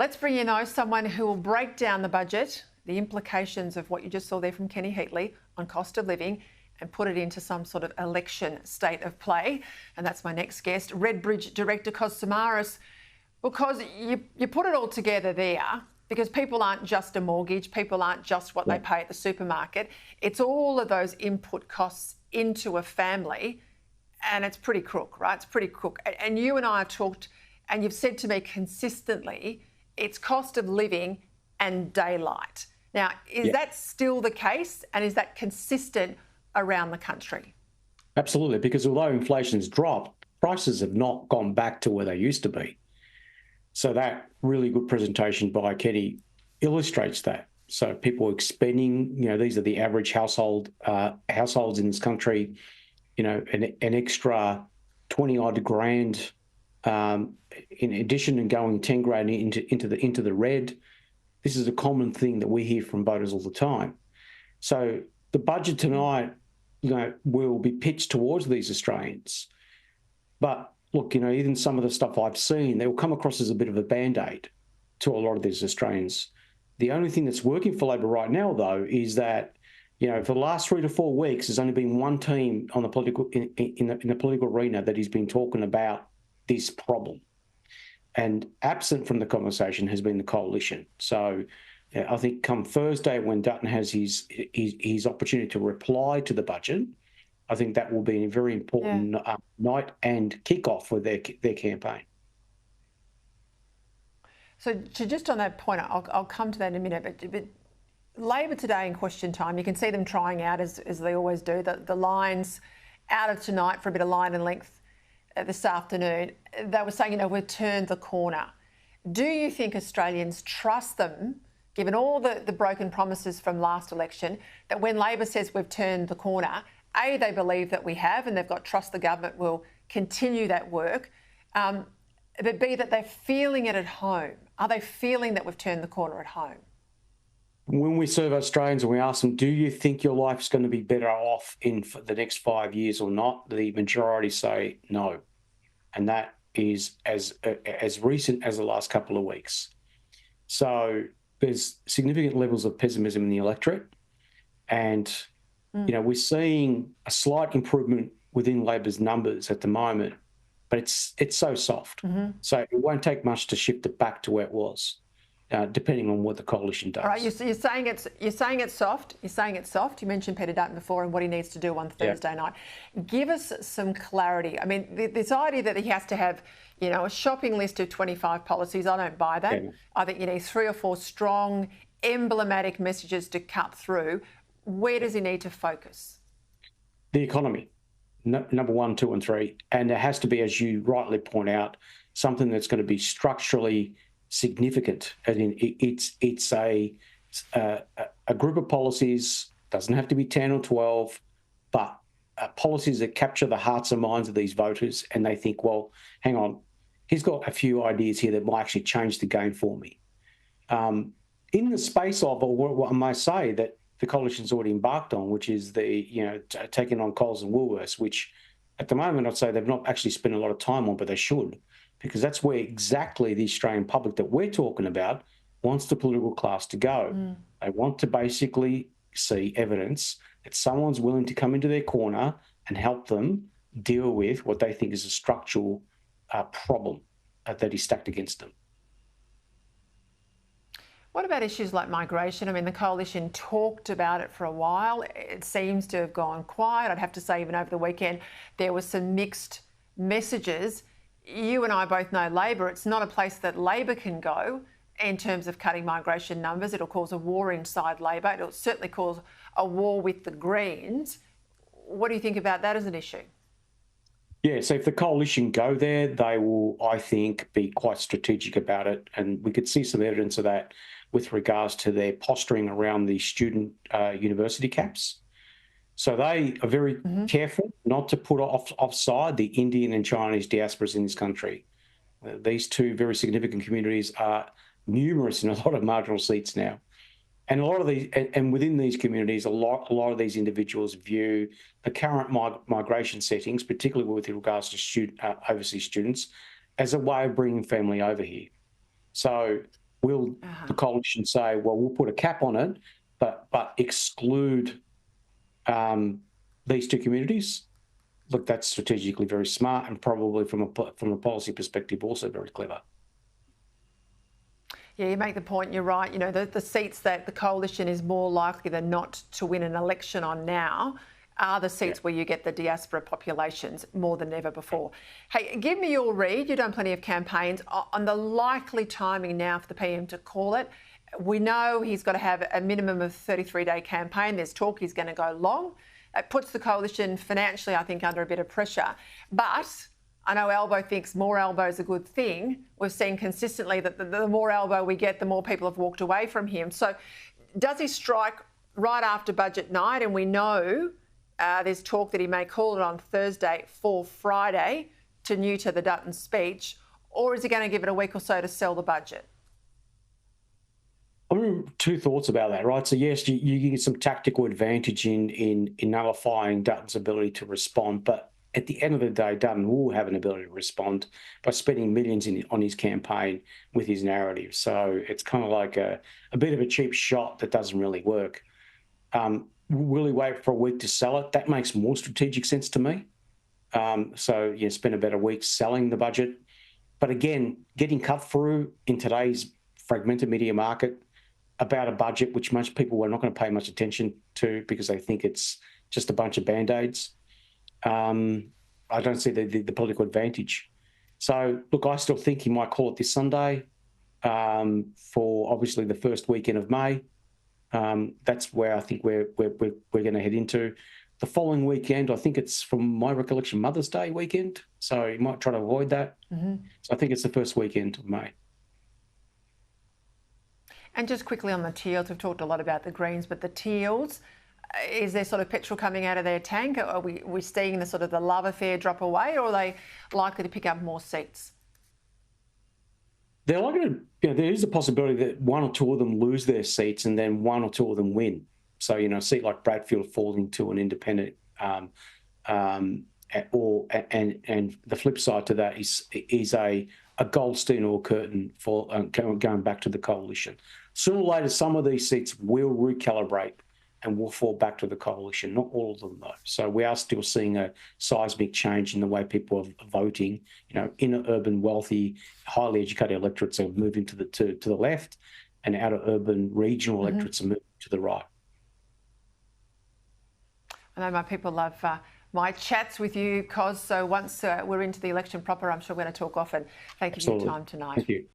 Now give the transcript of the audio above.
Let's bring in, though, someone who will break down the budget, the implications of what you just saw there from Kenny Heatley on cost of living, and put it into some sort of election state of play. And that's my next guest, Redbridge director Samaras, because you put it all together there, because people aren't just a mortgage, people aren't just what they pay at the supermarket. It's all of those input costs into a family, and it's pretty crook, right? It's pretty crook. And you and I have talked, and you've said to me consistently, it's cost of living and daylight. Now, is that still the case, and is that consistent around the country? Absolutely, because although inflation's dropped, prices have not gone back to where they used to be. So that really good presentation by Kenny illustrates that. So people are spending, these are the average households in this country, an extra 20 odd grand in addition, and going 10 grand into the red. This is a common thing that we hear from voters all the time. So the budget tonight, will be pitched towards these Australians. But look, even some of the stuff I've seen, they will come across as a bit of a band-aid to a lot of these Australians. The only thing that's working for Labor right now, though, is that, for the last 3 to 4 weeks, there's only been one team on the political in the political arena that has been talking about this problem. And absent from the conversation has been the coalition. So I think come Thursday, when Dutton has his opportunity to reply to the budget, I think that will be a very important night and kickoff for their campaign. So just on that point, I'll come to that in a minute, but Labor today in question time, you can see them trying out, as they always do, the lines out of tonight for a bit of line and length this afternoon. They were saying, we've turned the corner. Do you think Australians trust them, given all the broken promises from last election, that when Labor says we've turned the corner, A, they believe that we have, and they've got trust the government will continue that work, but B, that they're feeling it at home? Are they feeling that we've turned the corner at home? When we serve Australians and we ask them, do you think your life's going to be better off in the next 5 years or not? The majority say no. And that is as recent as the last couple of weeks. So there's significant levels of pessimism in the electorate. And, we're seeing a slight improvement within Labor's numbers at the moment, but it's so soft. So it won't take much to shift it back to where it was. Depending on what the coalition does. All right, you're saying it's soft. You're saying it's soft. You mentioned Peter Dutton before and what he needs to do on Thursday night. Give us some clarity. I mean, this idea that he has to have, a shopping list of 25 policies, I don't buy that. Yeah. I think you need 3 or 4 strong, emblematic messages to cut through. Where does he need to focus? The economy, number 1, 2, and 3, and there has to be, as you rightly point out, something that's going to be structurally significant. I mean, it's a group of policies, doesn't have to be 10 or 12, but policies that capture the hearts and minds of these voters, and they think, well, hang on, he's got a few ideas here that might actually change the game for me. In the space of, or what I might say, that the coalition's already embarked on, which is the, taking on Coles and Woolworths, which at the moment I'd say they've not actually spent a lot of time on, but they should, because that's where exactly the Australian public that we're talking about wants the political class to go. They want to basically see evidence that someone's willing to come into their corner and help them deal with what they think is a structural problem that is stacked against them. What about issues like migration? I mean, the coalition talked about it for a while. It seems to have gone quiet. I'd have to say even over the weekend, there were some mixed messages. You and I both know Labor, it's not a place that Labor can go in terms of cutting migration numbers. It'll cause a war inside Labor. It'll certainly cause a war with the Greens. What do you think about that as an issue? Yeah, so if the coalition go there, they will, I think, be quite strategic about it. And we could see some evidence of that with regards to their posturing around the student university caps. So they are very careful not to put offside the Indian and Chinese diasporas in this country. These two very significant communities are numerous in a lot of marginal seats now. And a lot of these, and within these communities, a lot of these individuals view the current migration settings, particularly with regards to overseas students, as a way of bringing family over here. So Will the coalition say, well, we'll put a cap on it, but exclude these two communities? Look, that's strategically very smart, and probably from a policy perspective also very clever. Yeah, you make the point, you're right. You know, the seats that the coalition is more likely than not to win an election on now are the seats where you get the diaspora populations more than ever before. Hey, give me your read. You've done plenty of campaigns on the likely timing now for the PM to call it. We know he's got to have a minimum of 33-day campaign. There's talk he's going to go long. It puts the coalition financially, I think, under a bit of pressure. But I know Albo thinks more Albo is a good thing. We've seen consistently that the more Albo we get, the more people have walked away from him. So does he strike right after budget night? And we know there's talk that he may call it on Thursday for Friday to neuter the Dutton speech, or is he going to give it a week or so to sell the budget? I mean, two thoughts about that, right? So yes, you get some tactical advantage in nullifying Dutton's ability to respond, but at the end of the day, Dutton will have an ability to respond by spending millions on his campaign with his narrative. So it's kind of like a bit of a cheap shot that doesn't really work. Will he wait for a week to sell it? That makes more strategic sense to me. So you spend about a week selling the budget. But again, getting cut through in today's fragmented media market about a budget which most people are not going to pay much attention to because they think it's just a bunch of Band-Aids, I don't see the political advantage. So, look, I still think he might call it this Sunday for obviously the first weekend of May. That's where I think we're going to head into. The following weekend, I think it's, from my recollection, Mother's Day weekend. So you might try to avoid that. So I think it's the first weekend of May. And just quickly on the Teals, we've talked a lot about the Greens, but the Teals, is there sort of petrol coming out of their tank? Are we seeing the sort of the love affair drop away, or are they likely to pick up more seats? They're likely to, there is a possibility that one or two of them lose their seats and then one or two of them win. So, a seat like Bradfield falling to an independent, and the flip side to that is a Goldstein or Curtin for going back to the coalition. Sooner or later, some of these seats will recalibrate and will fall back to the coalition. Not all of them, though. So we are still seeing a seismic change in the way people are voting. Inner urban, wealthy, highly educated electorates are moving to the left, and outer urban, regional electorates are moving to the right. I know my people love my chats with you, Cos. So once we're into the election proper, I'm sure we're going to talk often. Thank you for your time tonight. Thank you.